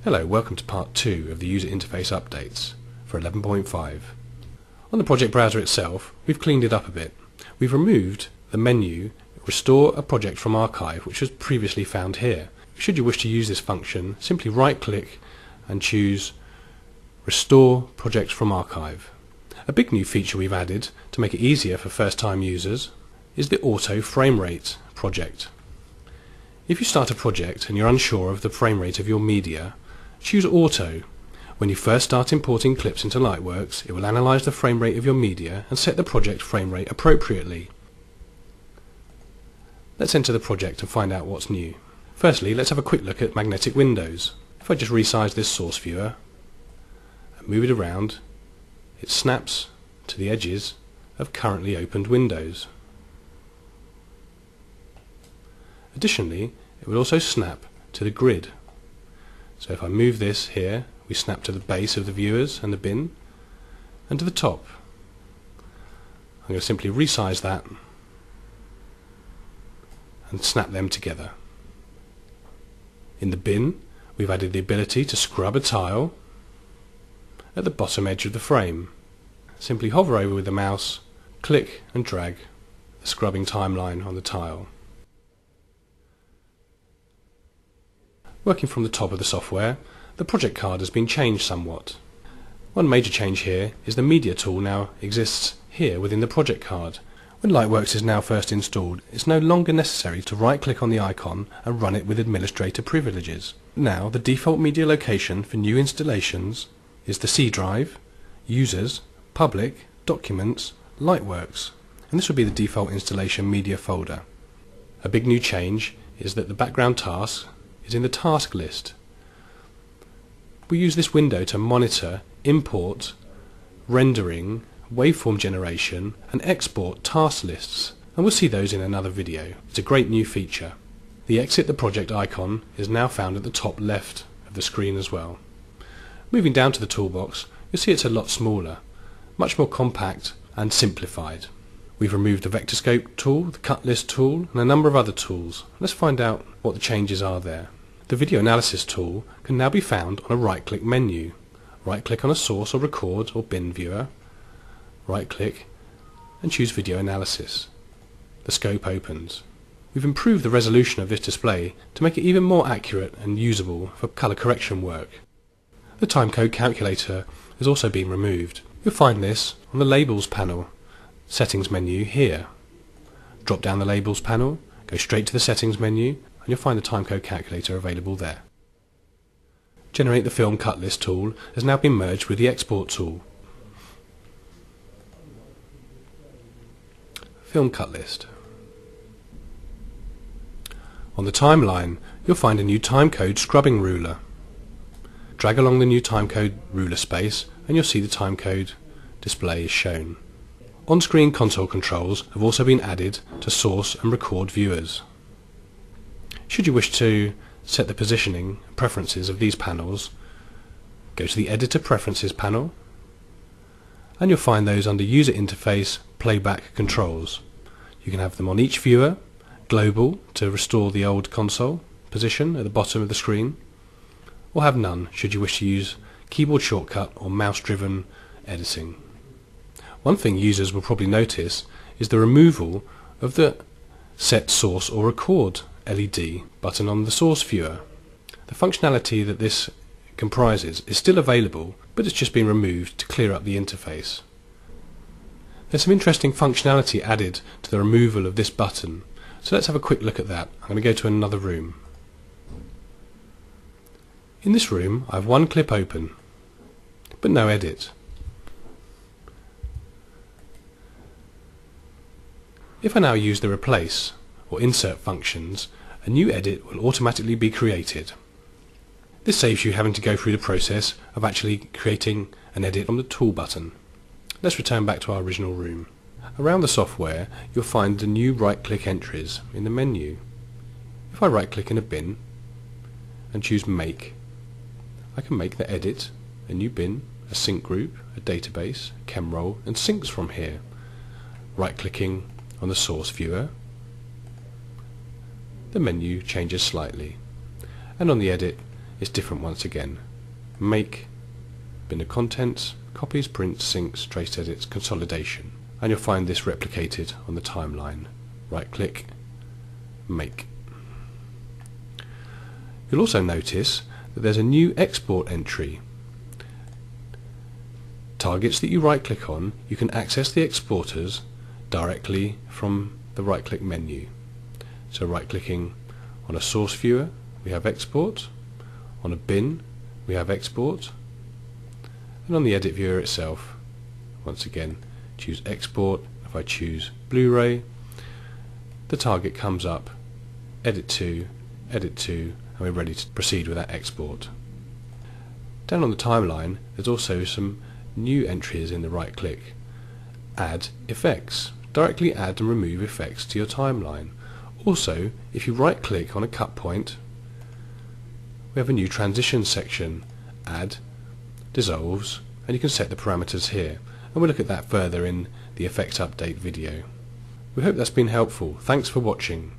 Hello, welcome to part 2 of the user interface updates for 11.5. On the project browser itself, we've cleaned it up a bit. We've removed the menu Restore a Project from Archive, which was previously found here. Should you wish to use this function, simply right-click and choose Restore Projects from Archive. A big new feature we've added to make it easier for first-time users is the Auto Frame Rate project. If you start a project and you're unsure of the frame rate of your media, choose Auto. When you first start importing clips into Lightworks, it will analyse the frame rate of your media and set the project frame rate appropriately. Let's enter the project and find out what's new. Firstly, let's have a quick look at magnetic windows. If I just resize this source viewer and move it around, it snaps to the edges of currently opened windows. Additionally, it will also snap to the grid. So if I move this here, we snap to the base of the viewers and the bin, and to the top. I'm going to simply resize that and snap them together. In the bin, we've added the ability to scrub a tile at the bottom edge of the frame. Simply hover over with the mouse, click and drag the scrubbing timeline on the tile. Working from the top of the software, the project card has been changed somewhat. One major change here is the media tool now exists here within the project card. When Lightworks is now first installed, it's no longer necessary to right-click on the icon and run it with administrator privileges. Now the default media location for new installations is the C drive, Users, Public, Documents, Lightworks, and this will be the default installation media folder. A big new change is that the background task is in the task list. We use this window to monitor, import, rendering, waveform generation and export task lists, and we'll see those in another video. It's a great new feature. The Exit the Project icon is now found at the top left of the screen as well. Moving down to the toolbox, you'll see it's a lot smaller, much more compact and simplified. We've removed the Vector Scope tool, the Cut List tool and a number of other tools. Let's find out what the changes are there. The Video Analysis tool can now be found on a right-click menu. Right-click on a source or record or bin viewer, right-click and choose Video Analysis. The scope opens. We've improved the resolution of this display to make it even more accurate and usable for colour correction work. The timecode calculator has also been removed. You'll find this on the Labels panel, Settings menu here. Drop down the Labels panel, go straight to the Settings menu, and you'll find the timecode calculator available there. Generate the Film Cut List tool has now been merged with the Export tool. Film Cut List. On the timeline, you'll find a new timecode scrubbing ruler. Drag along the new timecode ruler space and you'll see the timecode display is shown. On-screen console controls have also been added to source and record viewers. Should you wish to set the positioning and preferences of these panels, go to the Editor Preferences panel and you'll find those under User Interface Playback Controls. You can have them on each viewer, global to restore the old console position at the bottom of the screen, or have none should you wish to use keyboard shortcut or mouse-driven editing. One thing users will probably notice is the removal of the Set Source or Record LED button on the source viewer. The functionality that this comprises is still available, but it's just been removed to clear up the interface. There's some interesting functionality added to the removal of this button, so let's have a quick look at that. I'm going to go to another room. In this room I have one clip open, but no edit. If I now use the Replace or Insert functions, a new edit will automatically be created. This saves you having to go through the process of actually creating an edit on the tool button. Let's return back to our original room. Around the software you'll find the new right-click entries in the menu. If I right-click in a bin and choose Make, I can make the edit, a new bin, a sync group, a database, a chem roll and syncs from here. Right-clicking on the source viewer, the menu changes slightly, and on the edit it's different once again. Make, bin of contents, copies, prints, syncs, trace edits, consolidation. And you'll find this replicated on the timeline. Right click, make. You'll also notice that there's a new export entry. Targets that you right click on, you can access the exporters directly from the right click menu. So right clicking on a source viewer, we have export. On a bin, we have export. And on the edit viewer itself, once again, choose export. If I choose Blu-ray, the target comes up, edit to, and we're ready to proceed with that export. Down on the timeline, there's also some new entries in the right click. Add effects. Directly add and remove effects to your timeline. Also, if you right click on a cut point, we have a new transition section. Add, dissolves, and you can set the parameters here. And we'll look at that further in the effects update video. We hope that's been helpful. Thanks for watching.